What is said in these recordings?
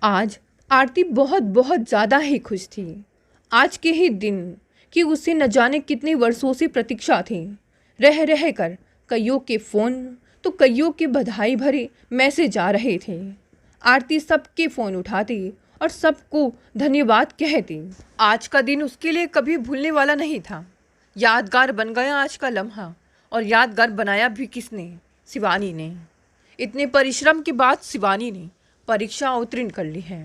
आज आरती बहुत बहुत ज़्यादा ही खुश थी। आज के ही दिन कि उसे न जाने कितने वर्षों से प्रतीक्षा थी। रह रह कर कईयों के फ़ोन तो कईयों के बधाई भरे मैसेज आ रहे थे। आरती सबके फ़ोन उठाती और सबको धन्यवाद कहती। आज का दिन उसके लिए कभी भूलने वाला नहीं था। यादगार बन गया आज का लम्हा। और यादगार बनाया भी किसने? शिवानी ने। इतने परिश्रम के बाद शिवानी ने परीक्षा उत्तीर्ण कर ली है।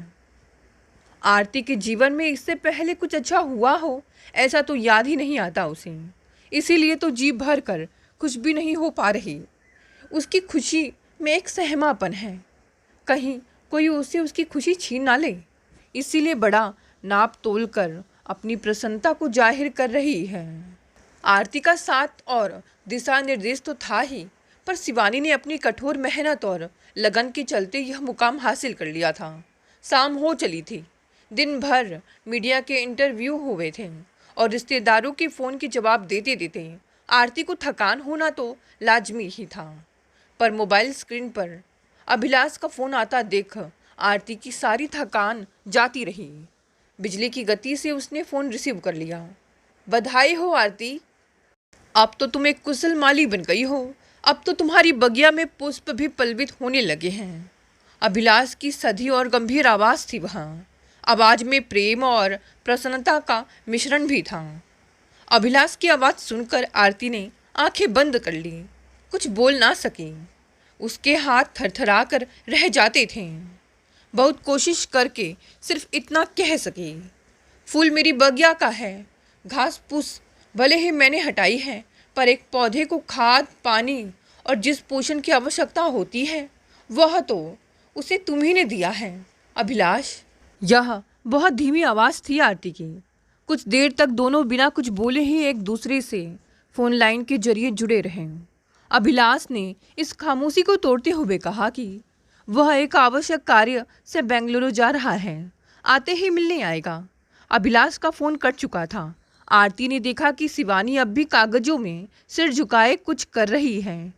आरती के जीवन में इससे पहले कुछ अच्छा हुआ हो ऐसा तो याद ही नहीं आता उसे। इसीलिए तो जी भर कर कुछ भी नहीं हो पा रही। उसकी खुशी में एक सहमापन है। कहीं कोई उसे उसकी खुशी छीन ना ले। इसीलिए बड़ा नाप तोल कर अपनी प्रसन्नता को जाहिर कर रही है। आरती का साथ और दिशा निर्देश तो था ही, पर शिवानी ने अपनी कठोर मेहनत और लगन के चलते यह मुकाम हासिल कर लिया था। शाम हो चली थी। दिन भर मीडिया के इंटरव्यू हुए थे और रिश्तेदारों के फ़ोन के जवाब देते देते आरती को थकान होना तो लाजमी ही था। पर मोबाइल स्क्रीन पर अभिलाष का फ़ोन आता देख आरती की सारी थकान जाती रही। बिजली की गति से उसने फ़ोन रिसीव कर लिया। बधाई हो आरती, अब तो तुम एक कुशल माली बन गई हो। अब तो तुम्हारी बगिया में पुष्प भी पल्लवित होने लगे हैं। अभिलाष की सधी और गंभीर आवाज़ थी वहाँ। आवाज़ में प्रेम और प्रसन्नता का मिश्रण भी था। अभिलाष की आवाज़ सुनकर आरती ने आंखें बंद कर ली। कुछ बोल ना सकी। उसके हाथ थरथरा कर रह जाते थे। बहुत कोशिश करके सिर्फ इतना कह सकी, फूल मेरी बगिया का है। घास फूस भले ही मैंने हटाई है, पर एक पौधे को खाद पानी और जिस पोषण की आवश्यकता होती है वह तो उसे तुम ही ने दिया है अभिलाष। यह बहुत धीमी आवाज़ थी आरती की। कुछ देर तक दोनों बिना कुछ बोले ही एक दूसरे से फ़ोन लाइन के जरिए जुड़े रहे। अभिलाष ने इस खामोशी को तोड़ते हुए कहा कि वह एक आवश्यक कार्य से बेंगलुरु जा रहा है, आते ही मिलने आएगा। अभिलाष का फ़ोन कट चुका था। आरती ने देखा कि शिवानी अब भी कागजों में सिर झुकाए कुछ कर रही है।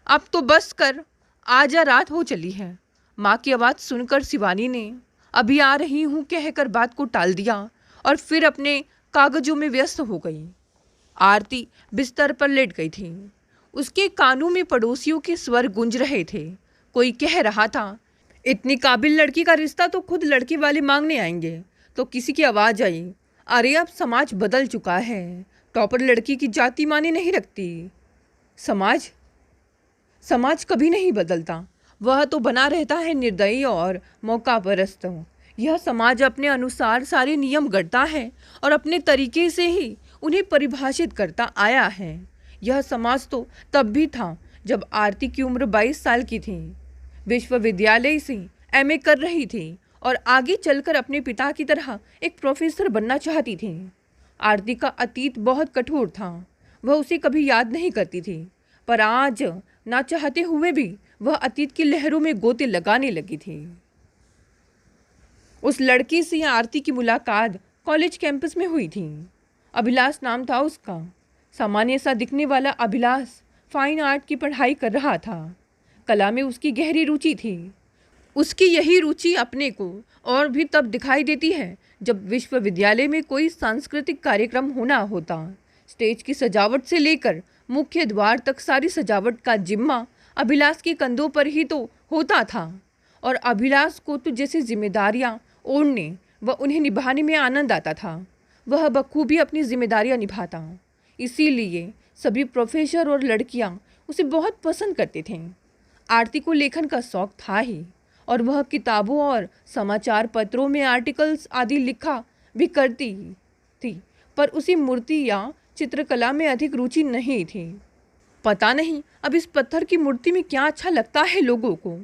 अब तो बस कर, आजा, रात हो चली है। माँ की आवाज़ सुनकर शिवानी ने अभी आ रही हूँ कहकर बात को टाल दिया और फिर अपने कागजों में व्यस्त हो गई। आरती बिस्तर पर लेट गई थी। उसके कानों में पड़ोसियों के स्वर गूंज रहे थे। कोई कह रहा था, इतनी काबिल लड़की का रिश्ता तो खुद लड़के वाले मांगने आएंगे। तो किसी की आवाज़ आई, अरे अब समाज बदल चुका है। टॉपर लड़की की जाति माने नहीं रखती। समाज समाज कभी नहीं बदलता। वह तो बना रहता है निर्दयी और मौका परस्त। यह समाज अपने अनुसार सारे नियम गढ़ता है और अपने तरीके से ही उन्हें परिभाषित करता आया है। यह समाज तो तब भी था जब आरती की उम्र 22 साल की थी। विश्वविद्यालय से एमए कर रही थी और आगे चलकर अपने पिता की तरह एक प्रोफेसर बनना चाहती थी। आरती का अतीत बहुत कठोर था। वह उसे कभी याद नहीं करती थी, पर आज ना चाहते हुए भी वह अतीत की लहरों में गोते लगाने लगी थी। उस लड़की से आरती की मुलाकात कॉलेज कैंपस में हुई थी। अभिलाष नाम था उसका। सामान्य सा दिखने वाला अभिलाष फाइन आर्ट की पढ़ाई कर रहा था। कला में उसकी गहरी रुचि थी। उसकी यही रुचि अपने को और भी तब दिखाई देती है जब विश्वविद्यालय में कोई सांस्कृतिक कार्यक्रम होना होता। स्टेज की सजावट से लेकर मुख्य द्वार तक सारी सजावट का जिम्मा अभिलाष के कंधों पर ही तो होता था और अभिलाष को तो जैसे जिम्मेदारियां ओढ़ने व उन्हें निभाने में आनंद आता था। वह बखूबी अपनी जिम्मेदारियां निभाता। इसीलिए सभी प्रोफेसर और लड़कियां उसे बहुत पसंद करते थे। आरती को लेखन का शौक था ही और वह किताबों और समाचार पत्रों में आर्टिकल्स आदि लिखा भी करती थी, पर उसी मूर्ति या चित्रकला में अधिक रुचि नहीं थी। पता नहीं अब इस पत्थर की मूर्ति में क्या अच्छा लगता है लोगों को।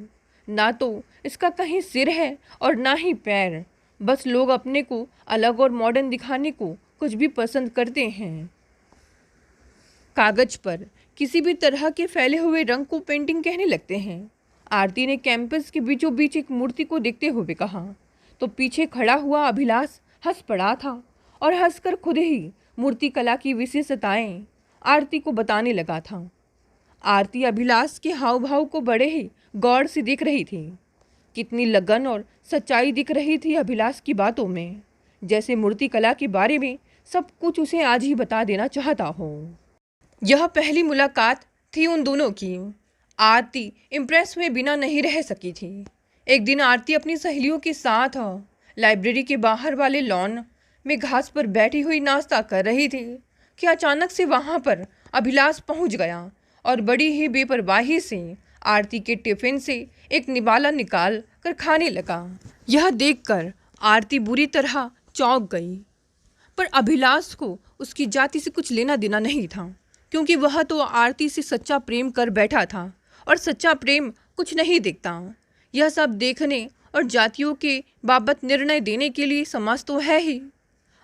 ना तो इसका कहीं सिर है और ना ही पैर। बस लोग अपने को अलग और मॉडर्न दिखाने को कुछ भी पसंद करते हैं। कागज पर किसी भी तरह के फैले हुए रंग को पेंटिंग कहने लगते हैं। आरती ने कैंपस के बीचों बीच एक मूर्ति को देखते हुए कहा तो पीछे खड़ा हुआ अभिलाष हंस पड़ा था और हंसकर खुद ही मूर्ति कला की विशेषताएं आरती को बताने लगा था। आरती अभिलाष के हाव भाव को बड़े ही गौर से देख रही थी। कितनी लगन और सच्चाई दिख रही थी अभिलाष की बातों में, जैसे मूर्तिकला के बारे में सब कुछ उसे आज ही बता देना चाहता हो। यह पहली मुलाकात थी उन दोनों की। आरती इम्प्रेस हुए बिना नहीं रह सकी थी। एक दिन आरती अपनी सहेलियों के साथ लाइब्रेरी के बाहर वाले लॉन में घास पर बैठी हुई नाश्ता कर रही थी कि अचानक से वहाँ पर अभिलाष पहुँच गया और बड़ी ही बेपरवाही से आरती के टिफिन से एक निवाला निकाल कर खाने लगा। यह देखकर आरती बुरी तरह चौंक गई, पर अभिलाष को उसकी जाति से कुछ लेना देना नहीं था, क्योंकि वह तो आरती से सच्चा प्रेम कर बैठा था और सच्चा प्रेम कुछ नहीं दिखता। यह सब देखने और जातियों के बाबत निर्णय देने के लिए समाज तो है ही।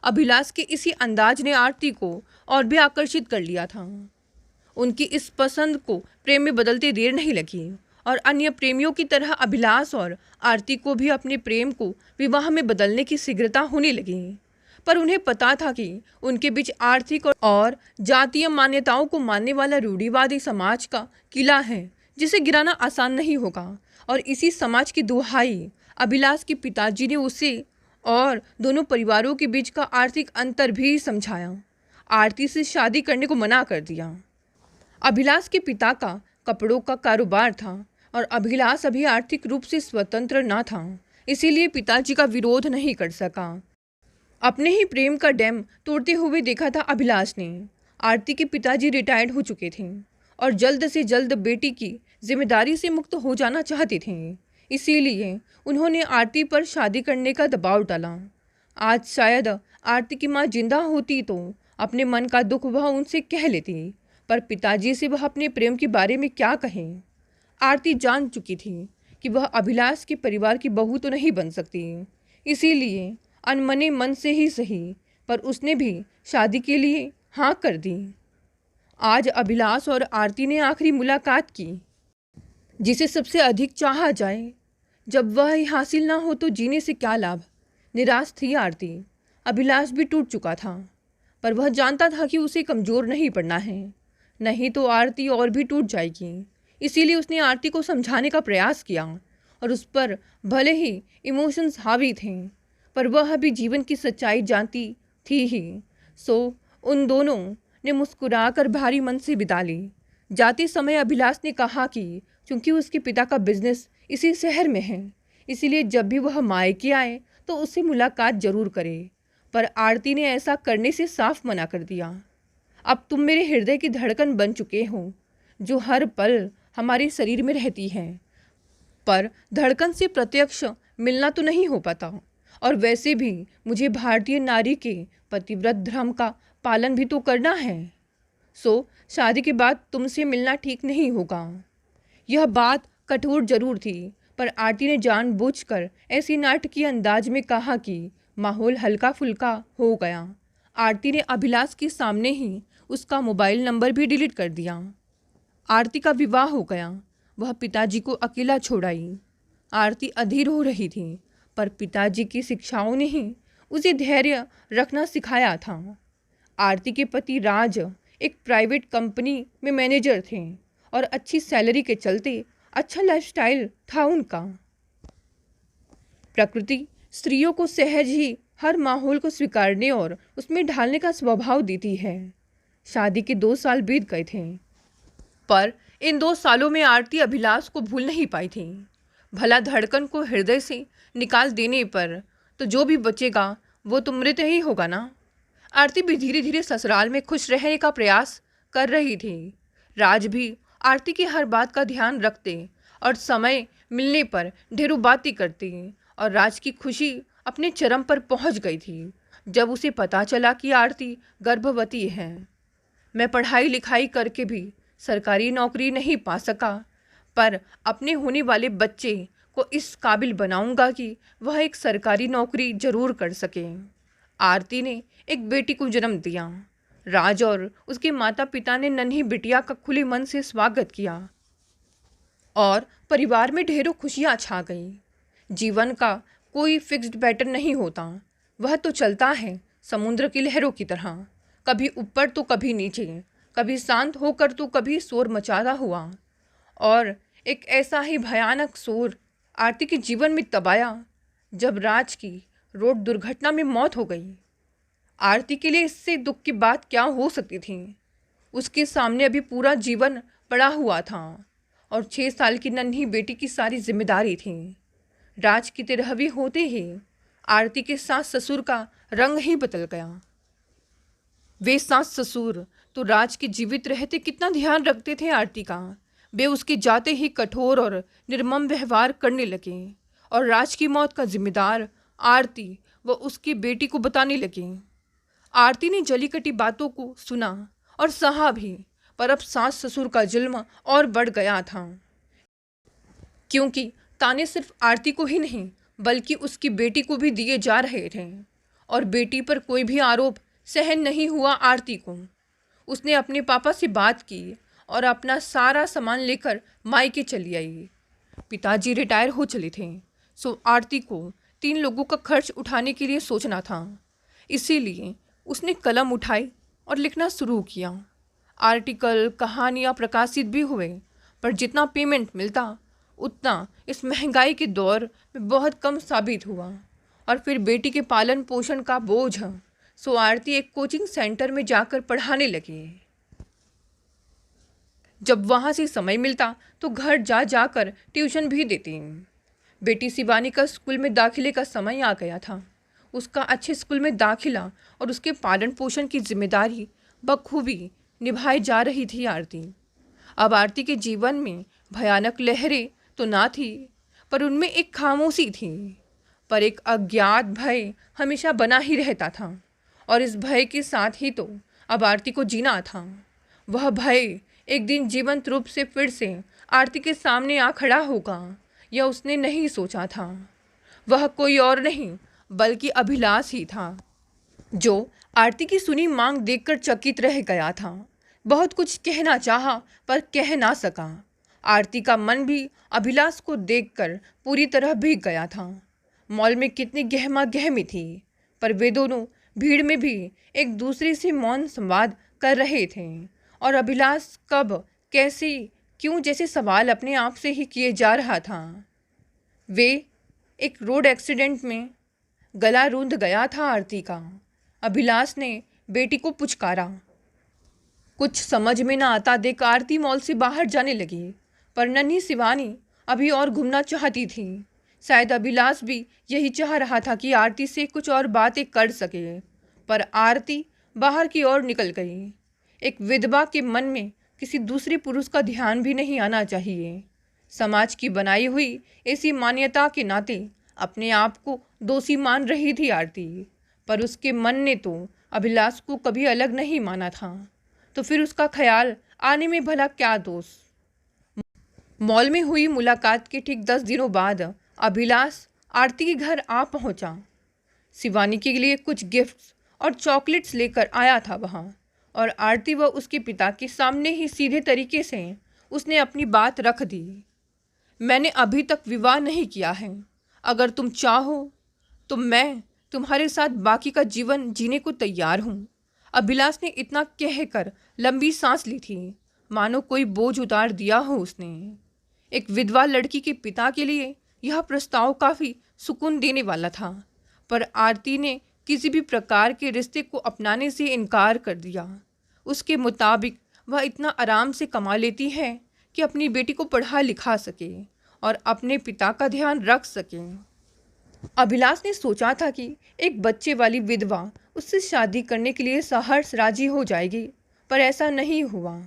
अभिलाष के इसी अंदाज ने आरती को और भी आकर्षित कर लिया था। उनकी इस पसंद को प्रेम में बदलते देर नहीं लगी और अन्य प्रेमियों की तरह अभिलाष और आरती को भी अपने प्रेम को विवाह में बदलने की शीघ्रता होने लगी। पर उन्हें पता था कि उनके बीच आर्थिक और जातीय मान्यताओं को मानने वाला रूढ़िवादी समाज का किला है, जिसे गिराना आसान नहीं होगा। और इसी समाज की दुहाई अभिलाष के पिताजी ने उसे और दोनों परिवारों के बीच का आर्थिक अंतर भी समझाया। आरती से शादी करने को मना कर दिया। अभिलाष के पिता का कपड़ों का कारोबार था और अभिलाष अभी आर्थिक रूप से स्वतंत्र न था, इसीलिए पिताजी का विरोध नहीं कर सका। अपने ही प्रेम का डैम तोड़ते हुए देखा था अभिलाष ने। आरती के पिताजी रिटायर्ड हो चुके थे और जल्द से जल्द बेटी की जिम्मेदारी से मुक्त हो जाना चाहते थे, इसीलिए उन्होंने आरती पर शादी करने का दबाव डाला। आज शायद आरती की माँ जिंदा होती तो अपने मन का दुख वह उनसे कह लेती, पर पिताजी से वह अपने प्रेम के बारे में क्या कहें। आरती जान चुकी थी कि वह अभिलाष के परिवार की बहू तो नहीं बन सकती, इसीलिए अनमने मन से ही सही, पर उसने भी शादी के लिए हाँ कर दी। आज अभिलाष और आरती ने आखिरी मुलाकात की, जिसे सबसे अधिक चाहा जाए। जब वह हासिल ना हो तो जीने से क्या लाभ। निराश थी आरती। अभिलाष भी टूट चुका था, पर वह जानता था कि उसे कमज़ोर नहीं पड़ना है, नहीं तो आरती और भी टूट जाएगी। इसीलिए उसने आरती को समझाने का प्रयास किया और उस पर भले ही इमोशंस हावी थे, पर वह अभी जीवन की सच्चाई जानती थी ही। सो उन दोनों ने मुस्कुराकर भारी मन से बिता ली। जाते समय अभिलाष ने कहा कि क्योंकि उसके पिता का बिजनेस इसी शहर में है, इसीलिए जब भी वह मायके आए तो उससे मुलाकात जरूर करे, पर आरती ने ऐसा करने से साफ मना कर दिया। अब तुम मेरे हृदय की धड़कन बन चुके हो, जो हर पल हमारे शरीर में रहती है, पर धड़कन से प्रत्यक्ष मिलना तो नहीं हो पाता। और वैसे भी मुझे भारतीय नारी के पतिव्रत धर्म का पालन भी तो करना है। सो शादी के बाद तुमसे मिलना ठीक नहीं होगा। यह बात कठोर जरूर थी, पर आरती ने जानबूझकर ऐसी नाटकीय अंदाज में कहा कि माहौल हल्का फुल्का हो गया। आरती ने अभिलाष के सामने ही उसका मोबाइल नंबर भी डिलीट कर दिया। आरती का विवाह हो गया। वह पिताजी को अकेला छोड़ आई। आरती अधीर हो रही थी, पर पिताजी की शिक्षाओं ने ही उसे धैर्य रखना सिखाया था। आरती के पति राज एक प्राइवेट कंपनी में मैनेजर थे और अच्छी सैलरी के चलते अच्छा लाइफस्टाइल था उनका। प्रकृति स्त्रियों को सहज ही हर माहौल को स्वीकारने और उसमें ढालने का स्वभाव देती है। शादी के 2 साल बीत गए थे, पर इन 2 सालों में आरती अभिलाष को भूल नहीं पाई थी। भला धड़कन को हृदय से निकाल देने पर तो जो भी बचेगा वो तो मृत ही होगा ना। आरती भी धीरे धीरे ससुराल में खुश रहने का प्रयास कर रही थी। राज भी आरती की हर बात का ध्यान रखते और समय मिलने पर ढेरों बातें करते, और राज की खुशी अपने चरम पर पहुंच गई थी जब उसे पता चला कि आरती गर्भवती है। मैं पढ़ाई लिखाई करके भी सरकारी नौकरी नहीं पा सका, पर अपने होने वाले बच्चे को इस काबिल बनाऊंगा कि वह एक सरकारी नौकरी जरूर कर सके। आरती ने एक बेटी को जन्म दिया। राज और उसके माता पिता ने नन्ही बिटिया का खुले मन से स्वागत किया और परिवार में ढेरों खुशियां छा गई। जीवन का कोई फिक्स्ड पैटर्न नहीं होता, वह तो चलता है समुद्र की लहरों की तरह, कभी ऊपर तो कभी नीचे, कभी शांत होकर तो कभी शोर मचाता हुआ। और एक ऐसा ही भयानक शोर आरती के जीवन में तब आया जब राज की रोड दुर्घटना में मौत हो गई। आरती के लिए इससे दुख की बात क्या हो सकती थी। उसके सामने अभी पूरा जीवन पड़ा हुआ था और 6 साल की नन्ही बेटी की सारी जिम्मेदारी थी। राज की 13वीं होते ही आरती के सास ससुर का रंग ही बदल गया। वे सास ससुर तो राज के जीवित रहते कितना ध्यान रखते थे आरती का। वे उसके जाते ही कठोर और निर्मम व्यवहार करने लगे और राज की मौत का जिम्मेदार आरती व उसकी बेटी को बताने लगे। आरती ने जली कटी बातों को सुना और सहा भी, पर अब सास ससुर का जुल्म और बढ़ गया था, क्योंकि ताने सिर्फ आरती को ही नहीं बल्कि उसकी बेटी को भी दिए जा रहे थे और बेटी पर कोई भी आरोप सहन नहीं हुआ आरती को। उसने अपने पापा से बात की और अपना सारा सामान लेकर मायके चली आई। पिताजी रिटायर हो चले थे, सो आरती को 3 लोगों का खर्च उठाने के लिए सोचना था। इसीलिए उसने कलम उठाई और लिखना शुरू किया। आर्टिकल, कहानियाँ प्रकाशित भी हुए, पर जितना पेमेंट मिलता उतना इस महंगाई के दौर में बहुत कम साबित हुआ। और फिर बेटी के पालन पोषण का बोझ, सो आरती एक कोचिंग सेंटर में जाकर पढ़ाने लगी। जब वहाँ से समय मिलता तो घर जा जाकर ट्यूशन भी देती। बेटी शिवानी का स्कूल में दाखिले का समय आ गया था। उसका अच्छे स्कूल में दाखिला और उसके पालन पोषण की जिम्मेदारी बखूबी निभाई जा रही थी आरती। अब आरती के जीवन में भयानक लहरें तो ना थी, पर उनमें एक खामोशी थी, पर एक अज्ञात भय हमेशा बना ही रहता था और इस भय के साथ ही तो अब आरती को जीना था। वह भय एक दिन जीवंत रूप से फिर से आरती के सामने आ खड़ा होगा, यह उसने नहीं सोचा था। वह कोई और नहीं बल्कि अभिलाष ही था, जो आरती की सुनी मांग देखकर चकित रह गया था। बहुत कुछ कहना चाहा पर कह ना सका। आरती का मन भी अभिलाष को देखकर पूरी तरह भीग गया था। मॉल में कितनी गहमा गहमी थी, पर वे दोनों भीड़ में भी एक दूसरे से मौन संवाद कर रहे थे और अभिलाष कब, कैसे, क्यों जैसे सवाल अपने आप से ही किए जा रहा था। वे एक रोड एक्सीडेंट में गला रूंध गया था आरती का। अभिलाष ने बेटी को पुचकारा। कुछ समझ में ना आता देख आरती मॉल से बाहर जाने लगी, पर नन्ही शिवानी अभी और घूमना चाहती थी। शायद अभिलाष भी यही चाह रहा था कि आरती से कुछ और बातें कर सके, पर आरती बाहर की ओर निकल गई। एक विधवा के मन में किसी दूसरे पुरुष का ध्यान भी नहीं आना चाहिए। समाज की बनाई हुई ऐसी मान्यता के नाते अपने आप को दोषी मान रही थी आरती, पर उसके मन ने तो अभिलाष को कभी अलग नहीं माना था, तो फिर उसका ख्याल आने में भला क्या दोष। मॉल में हुई मुलाकात के ठीक 10 दिनों बाद अभिलाष आरती के घर आ पहुंचा। शिवानी के लिए कुछ गिफ्ट्स और चॉकलेट्स लेकर आया था वहाँ, और आरती व उसके पिता के सामने ही सीधे तरीके से उसने अपनी बात रख दी। मैंने अभी तक विवाह नहीं किया है। अगर तुम चाहो तो मैं तुम्हारे साथ बाकी का जीवन जीने को तैयार हूँ। अभिलाष ने इतना कहकर लंबी सांस ली थी, मानो कोई बोझ उतार दिया हो उसने। एक विधवा लड़की के पिता के लिए यह प्रस्ताव काफ़ी सुकून देने वाला था, पर आरती ने किसी भी प्रकार के रिश्ते को अपनाने से इनकार कर दिया। उसके मुताबिक वह इतना आराम से कमा लेती है कि अपनी बेटी को पढ़ा लिखा सके और अपने पिता का ध्यान रख सके। अभिलाष ने सोचा था कि एक बच्चे वाली विधवा उससे शादी करने के लिए सहर्ष राजी हो जाएगी, पर ऐसा नहीं हुआ।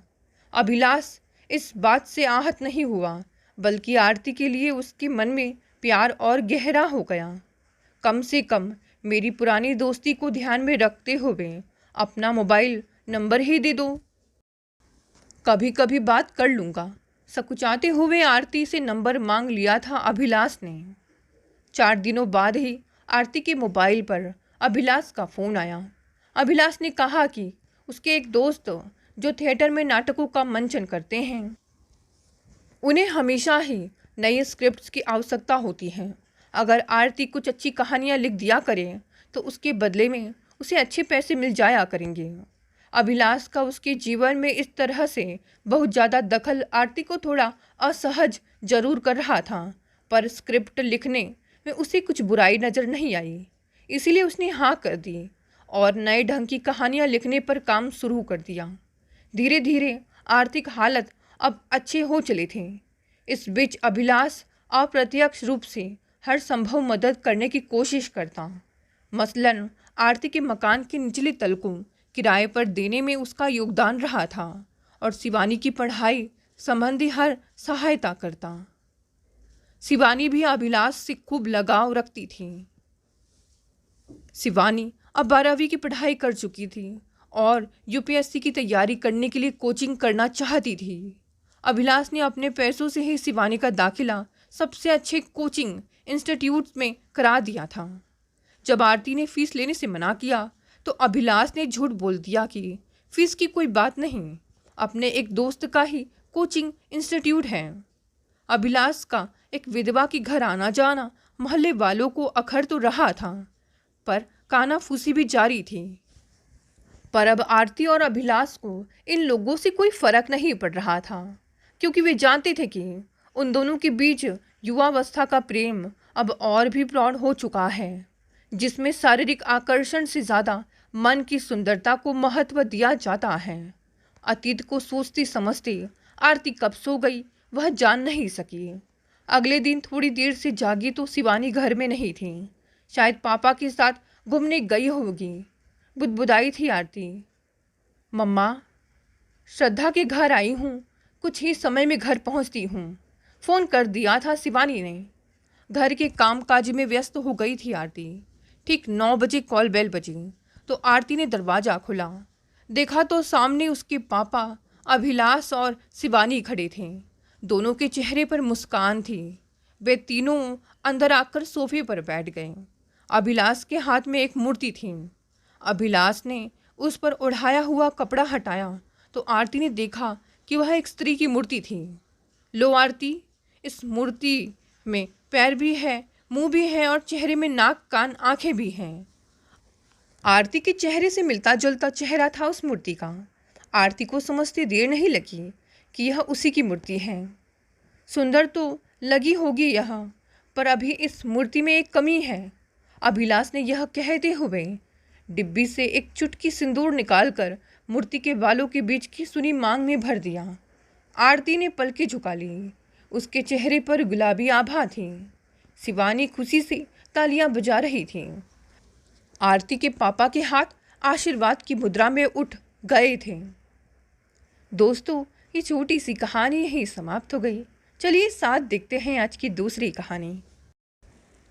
अभिलाष इस बात से आहत नहीं हुआ, बल्कि आरती के लिए उसके मन में प्यार और गहरा हो गया। कम से कम मेरी पुरानी दोस्ती को ध्यान में रखते हुए अपना मोबाइल नंबर ही दे दो, कभी कभी बात कर लूँगा। सकुचाते हुए आरती से नंबर मांग लिया था अभिलाष ने। 4 दिनों बाद ही आरती के मोबाइल पर अभिलाष का फ़ोन आया। अभिलाष ने कहा कि उसके एक दोस्त जो थिएटर में नाटकों का मंचन करते हैं, उन्हें हमेशा ही नई स्क्रिप्ट्स की आवश्यकता होती है। अगर आरती कुछ अच्छी कहानियाँ लिख दिया करे तो उसके बदले में उसे अच्छे पैसे मिल जाया करेंगे। अभिलाष का उसके जीवन में इस तरह से बहुत ज़्यादा दखल आरती को थोड़ा असहज जरूर कर रहा था, पर स्क्रिप्ट लिखने में उसे कुछ बुराई नज़र नहीं आई, इसीलिए उसने हाँ कर दी और नए ढंग की कहानियाँ लिखने पर काम शुरू कर दिया। धीरे धीरे आर्थिक हालत अब अच्छे हो चले थे। इस बीच अभिलाष अप्रत्यक्ष रूप से हर संभव मदद करने की कोशिश करता। मसलन आरती के मकान के निचले तल को किराए पर देने में उसका योगदान रहा था और शिवानी की पढ़ाई संबंधी हर सहायता करता। शिवानी भी अभिलाष से खूब लगाव रखती थी। शिवानी अब 12वीं की पढ़ाई कर चुकी थी और यूपीएससी की तैयारी करने के लिए कोचिंग करना चाहती थी। अभिलाष ने अपने पैसों से ही शिवानी का दाखिला सबसे अच्छे कोचिंग इंस्टीट्यूट में करा दिया था। जब आरती ने फीस लेने से मना किया तो अभिलाष ने झूठ बोल दिया कि फीस की कोई बात नहीं, अपने एक दोस्त का ही कोचिंग इंस्टीट्यूट है। अभिलाष का एक विधवा के घर आना जाना मोहल्ले वालों को अखर तो रहा था, पर कानाफूसी भी जारी थी। पर अब आरती और अभिलाष को इन लोगों से कोई फर्क नहीं पड़ रहा था, क्योंकि वे जानते थे कि उन दोनों के बीच युवावस्था का प्रेम अब और भी प्रौढ़ हो चुका है, जिसमें शारीरिक आकर्षण से ज़्यादा मन की सुंदरता को महत्व दिया जाता है। अतीत को सोचती समझती आरती कब सो गई वह जान नहीं सकी। अगले दिन थोड़ी देर से जागी तो शिवानी घर में नहीं थी, शायद पापा के साथ घूमने गई होगी। बुदबुदाई थी आरती, मम्मा श्रद्धा के घर आई हूँ, कुछ ही समय में घर पहुँचती हूँ। फ़ोन कर दिया था शिवानी ने। घर के काम काज में व्यस्त हो गई थी आरती। ठीक 9 बजे कॉल बेल बजी तो आरती ने दरवाज़ा खोला। देखा तो सामने उसके पापा अभिलाष और शिवानी खड़े थे। दोनों के चेहरे पर मुस्कान थी। वे तीनों अंदर आकर सोफे पर बैठ गए। अभिलाष के हाथ में एक मूर्ति थी। अभिलाष ने उस पर ओढ़ाया हुआ कपड़ा हटाया तो आरती ने देखा कि वह एक स्त्री की मूर्ति थी। लो आरती, इस मूर्ति में पैर भी है, मुंह भी है और चेहरे में नाक कान आंखें भी हैं। आरती के चेहरे से मिलता जुलता चेहरा था उस मूर्ति का। आरती को समझते देर नहीं लगी कि यह उसी की मूर्ति है। सुंदर तो लगी होगी यह, पर अभी इस मूर्ति में एक कमी है। अभिलाष ने यह कहते हुए डिब्बी से एक चुटकी सिंदूर निकालकर मूर्ति के बालों के बीच की सुनी मांग में भर दिया। आरती ने पलकें झुका ली। उसके चेहरे पर गुलाबी आभा थी। शिवानी खुशी से तालियां बजा रही थी। आरती के पापा के हाथ आशीर्वाद की मुद्रा में उठ गए थे। दोस्तों, ये छोटी सी कहानी यहीं समाप्त हो गई। चलिए साथ देखते हैं आज की दूसरी कहानी।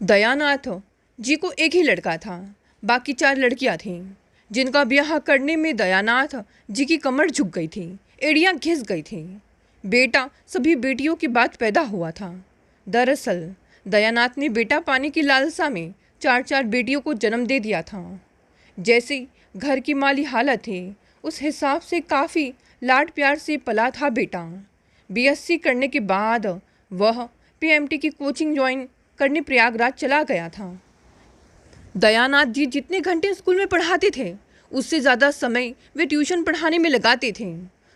दयानाथ जी को एक ही लड़का था, बाकी 4 लड़कियां थीं, जिनका ब्याह करने में दयानाथ जी की कमर झुक गई थी, एड़ियां घिस गई थी। बेटा सभी बेटियों के बाद पैदा हुआ था। दरअसल दयानाथ ने बेटा पाने की लालसा में 4 बेटियों को जन्म दे दिया था। जैसे घर की माली हालत थी, उस हिसाब से काफ़ी लाड प्यार से पला था बेटा। बीएससी करने के बाद वह पीएमटी की कोचिंग ज्वाइन करने प्रयागराज चला गया था। दयानाथ जी जितने घंटे स्कूल में पढ़ाते थे, उससे ज़्यादा समय वे ट्यूशन पढ़ाने में लगाते थे।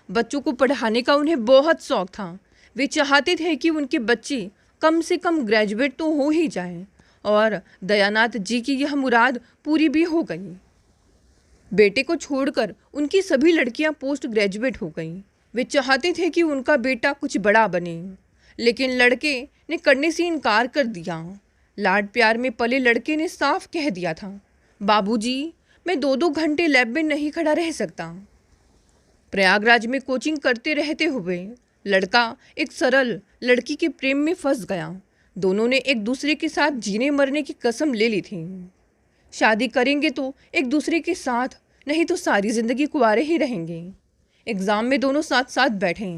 बच्चों को पढ़ाने का उन्हें बहुत शौक़ था। वे चाहते थे कि उनके बच्चे कम से कम ग्रेजुएट तो हो ही जाएं, और दयानाथ जी की यह मुराद पूरी भी हो गई। बेटे को छोड़कर उनकी सभी लड़कियां पोस्ट ग्रेजुएट हो गईं। वे चाहते थे कि उनका बेटा कुछ बड़ा बने, लेकिन लड़के ने करने से इनकार कर दिया। लाड प्यार में पले लड़के ने साफ कह दिया था, बाबूजी, मैं 2-2 घंटे लैब में नहीं खड़ा रह सकता। प्रयागराज में कोचिंग करते रहते हुए लड़का एक सरल लड़की के प्रेम में फंस गया। दोनों ने एक दूसरे के साथ जीने मरने की कसम ले ली थी। शादी करेंगे तो एक दूसरे के साथ, नहीं तो सारी ज़िंदगी कुंवारे ही रहेंगे। एग्ज़ाम में दोनों साथ साथ बैठे,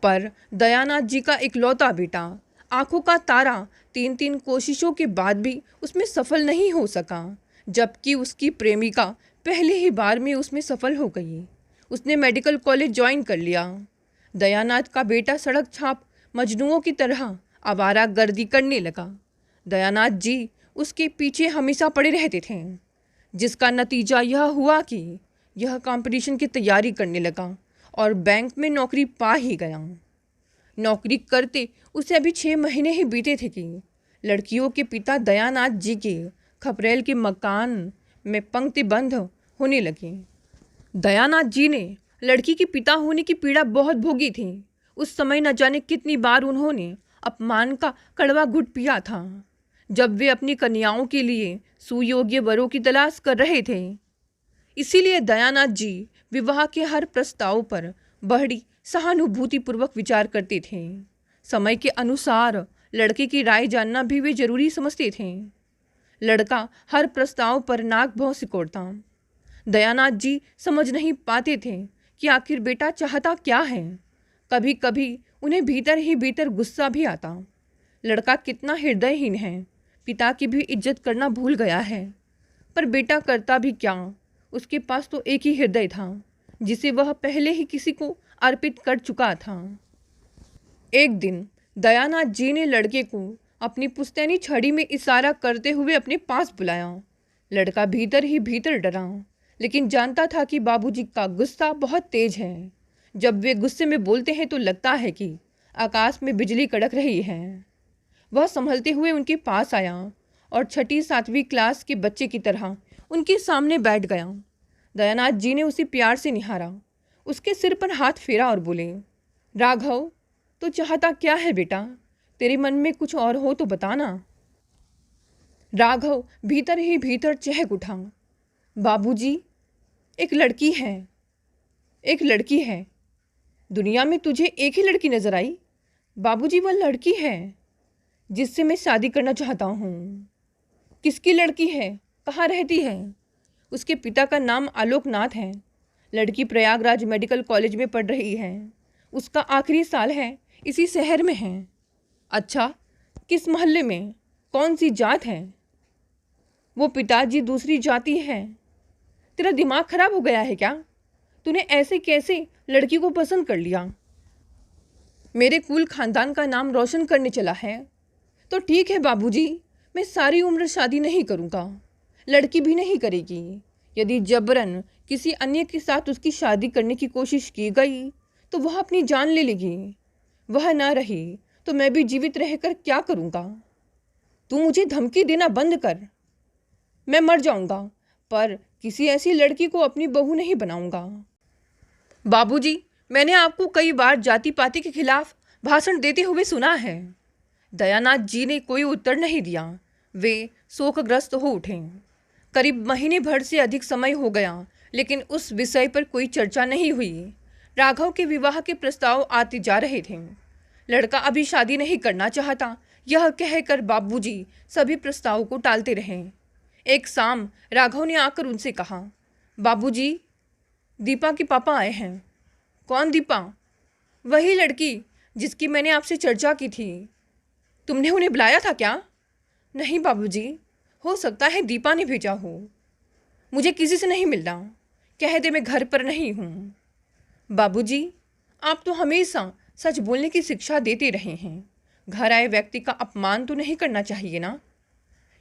पर दयानाथ जी का इकलौता बेटा, आंखों का तारा, 3 कोशिशों के बाद भी उसमें सफल नहीं हो सका, जबकि उसकी प्रेमिका पहले ही बार में उसमें सफल हो गई। उसने मेडिकल कॉलेज ज्वाइन कर लिया। दयानाथ का बेटा सड़क छाप मजनुओं की तरह आवारा गर्दी करने लगा। दयानाथ जी उसके पीछे हमेशा पड़े रहते थे, जिसका नतीजा यह हुआ कि यह कंपटीशन की तैयारी करने लगा और बैंक में नौकरी पा ही गया। नौकरी करते उसे अभी 6 महीने ही बीते थे कि लड़कियों के पिता दयानाथ जी के खपरेल के मकान में पंक्तिबंद होने लगी। दयानाथ जी ने लड़की के पिता होने की पीड़ा बहुत भोगी थी। उस समय न जाने कितनी बार उन्होंने अपमान का कड़वा घुट पिया था जब वे अपनी कन्याओं के लिए सुयोग्य वरों की तलाश कर रहे थे। इसीलिए दयानाथ जी विवाह के हर प्रस्ताव पर बड़ी सहानुभूतिपूर्वक विचार करते थे। समय के अनुसार लड़के की राय जानना भी वे जरूरी समझते थे। लड़का हर प्रस्ताव पर नाक भौं सिकोड़ता। दयानाथ जी समझ नहीं पाते थे कि आखिर बेटा चाहता क्या है। कभी कभी उन्हें भीतर ही भीतर गुस्सा भी आता। लड़का कितना हृदयहीन है, पिता की भी इज्जत करना भूल गया है। पर बेटा करता भी क्या, उसके पास तो एक ही हृदय था जिसे वह पहले ही किसी को अर्पित कर चुका था। एक दिन दयानाथ जी ने लड़के को अपनी पुश्तैनी छड़ी में इशारा करते हुए अपने पास बुलाया। लड़का भीतर ही भीतर डरा, लेकिन जानता था कि बाबूजी का गुस्सा बहुत तेज है। जब वे गुस्से में बोलते हैं तो लगता है कि आकाश में बिजली कड़क रही है। वह संभलते हुए उनके पास आया और 6ठी 7वीं क्लास के बच्चे की तरह उनके सामने बैठ गया। दयानाथ जी ने उसे प्यार से निहारा, उसके सिर पर हाथ फेरा और बोले, राघव, तो चाहता क्या है बेटा? तेरे मन में कुछ और हो तो बताना। राघव भीतर ही भीतर चहक उठा। बाबूजी, एक लड़की है, एक लड़की है। दुनिया में तुझे एक ही लड़की नजर आई? बाबूजी, वह लड़की है जिससे मैं शादी करना चाहता हूँ। किसकी लड़की है? कहाँ रहती है? उसके पिता का नाम आलोकनाथ है। लड़की प्रयागराज मेडिकल कॉलेज में पढ़ रही है। उसका आखिरी साल है, इसी शहर में है। अच्छा, किस मोहल्ले में? कौन सी जात है? वो पिताजी दूसरी जाति है। तेरा दिमाग खराब हो गया है क्या? तूने ऐसे कैसे लड़की को पसंद कर लिया? मेरे कुल खानदान का नाम रोशन करने चला है तो ठीक है बाबूजी, मैं सारी उम्र शादी नहीं करूँगा, लड़की भी नहीं करेगी। यदि जबरन किसी अन्य के साथ उसकी शादी करने की कोशिश की गई तो वह अपनी जान ले लेगी। वह ना रही तो मैं भी जीवित रहकर क्या करूँगा? तू मुझे धमकी देना बंद कर। मैं मर जाऊँगा पर किसी ऐसी लड़की को अपनी बहू नहीं बनाऊँगा। बाबूजी, मैंने आपको कई बार जाति पाति के खिलाफ भाषण देते हुए सुना है। दयानाथ जी ने कोई उत्तर नहीं दिया। वे शोकग्रस्त हो उठे। करीब महीने भर से अधिक समय हो गया, लेकिन उस विषय पर कोई चर्चा नहीं हुई। राघव के विवाह के प्रस्ताव आते जा रहे थे। लड़का अभी शादी नहीं करना चाहता, यह कहकर बाबूजी सभी प्रस्तावों को टालते रहे। एक शाम राघव ने आकर उनसे कहा, बाबूजी, दीपा के पापा आए हैं। कौन दीपा? वही लड़की जिसकी मैंने आपसे चर्चा की थी। तुमने उन्हें बुलाया था क्या? नहीं बाबूजी, हो सकता है दीपा ने भेजा हो। मुझे किसी से नहीं मिलना, कह दे मैं घर पर नहीं हूँ। बाबूजी, आप तो हमेशा सच बोलने की शिक्षा देते रहे हैं। घर आए व्यक्ति का अपमान तो नहीं करना चाहिए ना।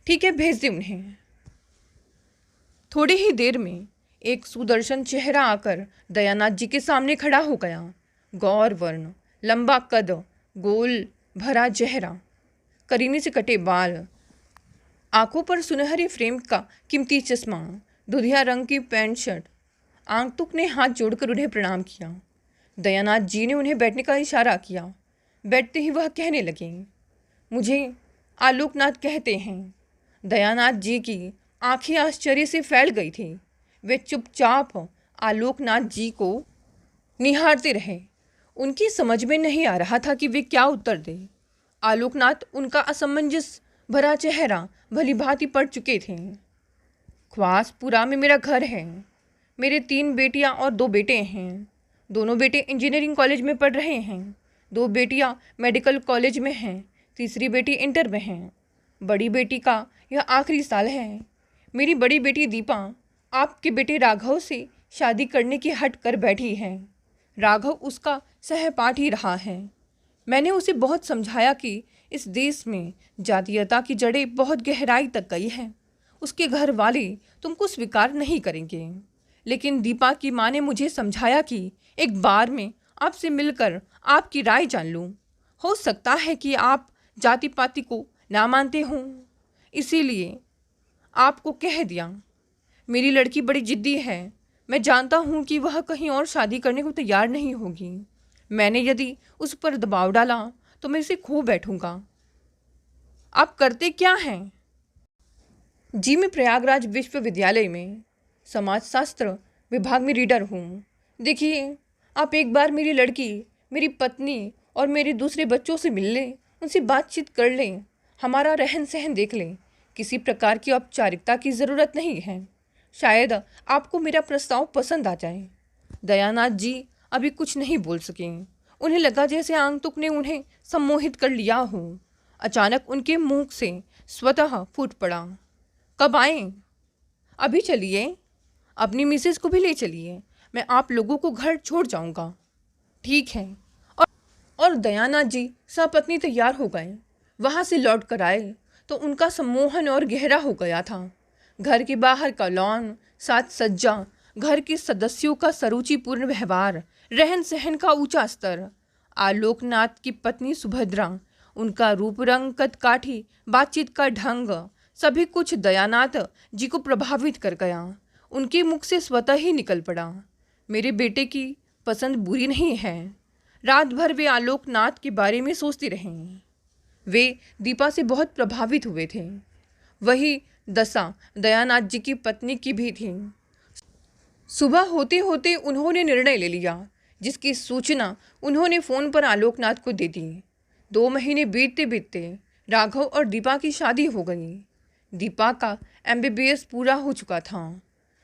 ठीक है, भेज दे उन्हें। थोड़ी ही देर में एक सुदर्शन चेहरा आकर दयानाथ जी के सामने खड़ा हो गया। गौर वर्ण, लंबा कद, गोल भरा चेहरा, करीने से कटे बाल, आंखों पर सुनहरे फ्रेम का कीमती चश्मा, दुधिया रंग की पैंट शर्ट। आगंतुक ने हाथ जोड़कर उन्हें प्रणाम किया। दयानाथ जी ने उन्हें बैठने का इशारा किया। बैठते ही वह कहने लगे, मुझे आलोकनाथ कहते हैं। दयानाथ जी की आंखें आश्चर्य से फैल गई थी। वे चुपचाप आलोकनाथ जी को निहारते रहे। उनकी समझ में नहीं आ रहा था कि वे क्या उत्तर दें। आलोकनाथ उनका असमंजस भरा चेहरा भली भांति पढ़ चुके थे। ख्वासपुरा में मेरा घर है। मेरे 3 बेटियां और 2 बेटे हैं। दोनों बेटे इंजीनियरिंग कॉलेज में पढ़ रहे हैं। 2 बेटियां मेडिकल कॉलेज में हैं। तीसरी बेटी इंटर में है। बड़ी बेटी का यह आखिरी साल है। मेरी बड़ी बेटी दीपा आपके बेटे राघव से शादी करने की हट कर बैठी है। राघव उसका सहपाठी रहा है। मैंने उसे बहुत समझाया कि इस देश में जातीयता की जड़ें बहुत गहराई तक गई हैं। उसके घर वाले तुमको स्वीकार नहीं करेंगे। लेकिन दीपा की माँ ने मुझे समझाया कि एक बार में आपसे मिलकर आपकी राय जान लूँ। हो सकता है कि आप जाति पाति को ना मानते हों, इसीलिए आपको कह दिया। मेरी लड़की बड़ी जिद्दी है, मैं जानता हूँ कि वह कहीं और शादी करने को तैयार नहीं होगी। मैंने यदि उस पर दबाव डाला तो मैं इसे खो बैठूंगा। आप करते क्या हैं? जी, मैं प्रयागराज विश्वविद्यालय में समाजशास्त्र विभाग में रीडर हूँ। देखिए, आप एक बार मेरी लड़की, मेरी पत्नी और मेरे दूसरे बच्चों से मिल लें, उनसे बातचीत कर लें, हमारा रहन सहन देख लें। किसी प्रकार की औपचारिकता की ज़रूरत नहीं है। शायद आपको मेरा प्रस्ताव पसंद आ जाए। दयानाथ जी अभी कुछ नहीं बोल सके। उन्हें लगा जैसे आगंतुक ने उन्हें सम्मोहित कर लिया हो। अचानक उनके मुंह से स्वतः फूट पड़ा, कब आएं? अभी चलिए, अपनी मिसेस को भी ले चलिए, मैं आप लोगों को घर छोड़ जाऊंगा। ठीक है। और दयानाथ जी सपत्नी तैयार हो गए। वहाँ से लौट कर आए तो उनका सम्मोहन और गहरा हो गया था। घर के बाहर का लॉन, साज सज्जा, घर के सदस्यों का सरुचिपूर्ण व्यवहार, रहन सहन का ऊंचा स्तर, आलोकनाथ की पत्नी सुभद्रा, उनका रूप रंग, कद काठी, बातचीत का ढंग, सभी कुछ दयानाथ जी को प्रभावित कर गया। उनके मुख से स्वतः ही निकल पड़ा, मेरे बेटे की पसंद बुरी नहीं है। रात भर वे आलोकनाथ के बारे में सोचते रहे। वे दीपा से बहुत प्रभावित हुए थे। वही दशा दयानाथ जी की पत्नी की भी थी। सुबह होते होते उन्होंने निर्णय ले लिया, जिसकी सूचना उन्होंने फ़ोन पर आलोकनाथ को दे दी। 2 महीने बीतते बीतते राघव और दीपा की शादी हो गई। दीपा का MBBS पूरा हो चुका था।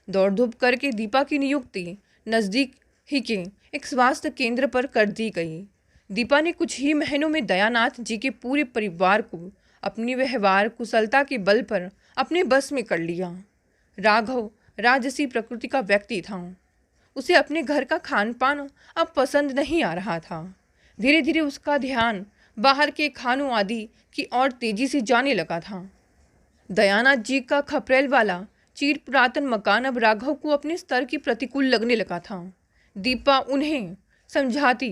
दौड़ धूप करके दीपा की नियुक्ति नज़दीक ही के एक स्वास्थ्य केंद्र पर कर दी गई। दीपा ने कुछ ही महीनों में दयानाथ जी के पूरे परिवार को अपनी व्यवहार कुशलता के बल पर अपने बस में कर लिया। राघव राजसी प्रकृति का व्यक्ति था। उसे अपने घर का खान पान अब पसंद नहीं आ रहा था। धीरे धीरे उसका ध्यान बाहर के खानों आदि की ओर तेजी से जाने लगा था। दयानाथ जी का खपरेल वाला चीर पुरातन मकान अब राघव को अपने स्तर की प्रतिकूल लगने लगा था। दीपा उन्हें समझाती,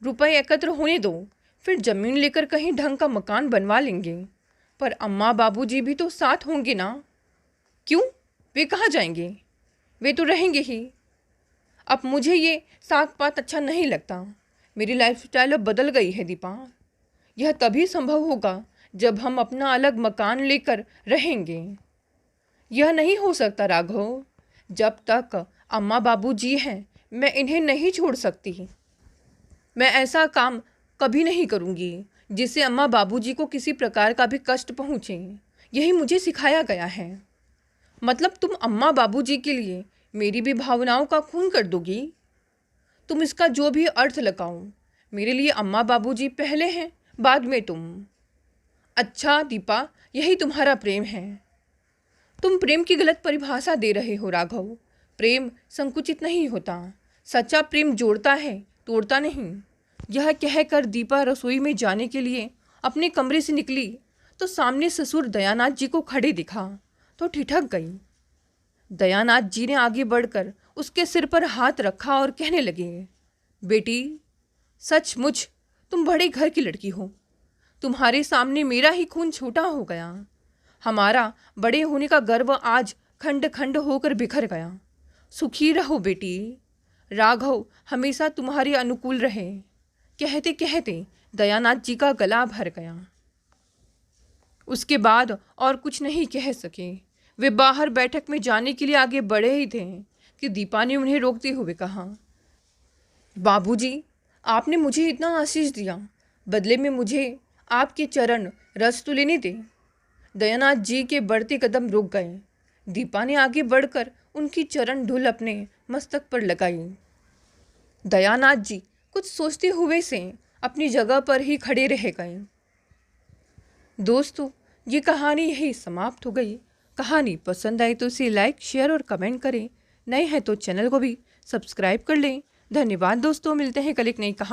रुपए एकत्र होने दो, फिर जमीन लेकर कहीं ढंग का मकान बनवा लेंगे। पर अम्मा बाबूजी भी तो साथ होंगे ना? क्यों, वे कहाँ जाएंगे? वे तो रहेंगे ही। अब मुझे ये साग पात अच्छा नहीं लगता। मेरी लाइफस्टाइल अब बदल गई है दीपा। यह तभी संभव होगा जब हम अपना अलग मकान लेकर रहेंगे। यह नहीं हो सकता राघव। जब तक अम्मा बाबूजी हैं मैं इन्हें नहीं छोड़ सकती। मैं ऐसा काम कभी नहीं करूँगी जिससे अम्मा बाबूजी को किसी प्रकार का भी कष्ट पहुँचे। यही मुझे सिखाया गया है। मतलब तुम अम्मा बाबूजी के लिए मेरी भी भावनाओं का खून कर दोगी? तुम इसका जो भी अर्थ लगाओ, मेरे लिए अम्मा बाबूजी पहले हैं, बाद में तुम। अच्छा दीपा, यही तुम्हारा प्रेम है? तुम प्रेम की गलत परिभाषा दे रहे हो राघव। प्रेम संकुचित नहीं होता। सच्चा प्रेम जोड़ता है, तोड़ता नहीं। यह कहकर दीपा रसोई में जाने के लिए अपने कमरे से निकली तो सामने ससुर दयानाथ जी को खड़े दिखा तो ठिठक गई। दयानाथ जी ने आगे बढ़कर उसके सिर पर हाथ रखा और कहने लगे, बेटी, सचमुच तुम बड़े घर की लड़की हो। तुम्हारे सामने मेरा ही खून छोटा हो गया। हमारा बड़े होने का गर्व आज खंड खंड होकर बिखर गया। सुखी रहो बेटी। राघव हमेशा तुम्हारे अनुकूल रहे। कहते कहते दयानाथ जी का गला भर गया। उसके बाद और कुछ नहीं कह सके। वे बाहर बैठक में जाने के लिए आगे बढ़े ही थे कि दीपा ने उन्हें रोकते हुए कहा, बाबूजी, आपने मुझे इतना आशीष दिया, बदले में मुझे आपके चरण रस तो लेने दे। दयानाथ जी के बढ़ते कदम रुक गए। दीपा ने आगे बढ़कर उनकी चरण धूल अपने मस्तक पर लगाई। दयानाथ जी कुछ सोचते हुए से अपनी जगह पर ही खड़े रह गए। दोस्तों, ये कहानी यही समाप्त हो गई। कहानी पसंद आई तो इसे लाइक, शेयर और कमेंट करें। नए हैं तो चैनल को भी सब्सक्राइब कर लें। धन्यवाद दोस्तों, मिलते हैं कल एक नई कहानी।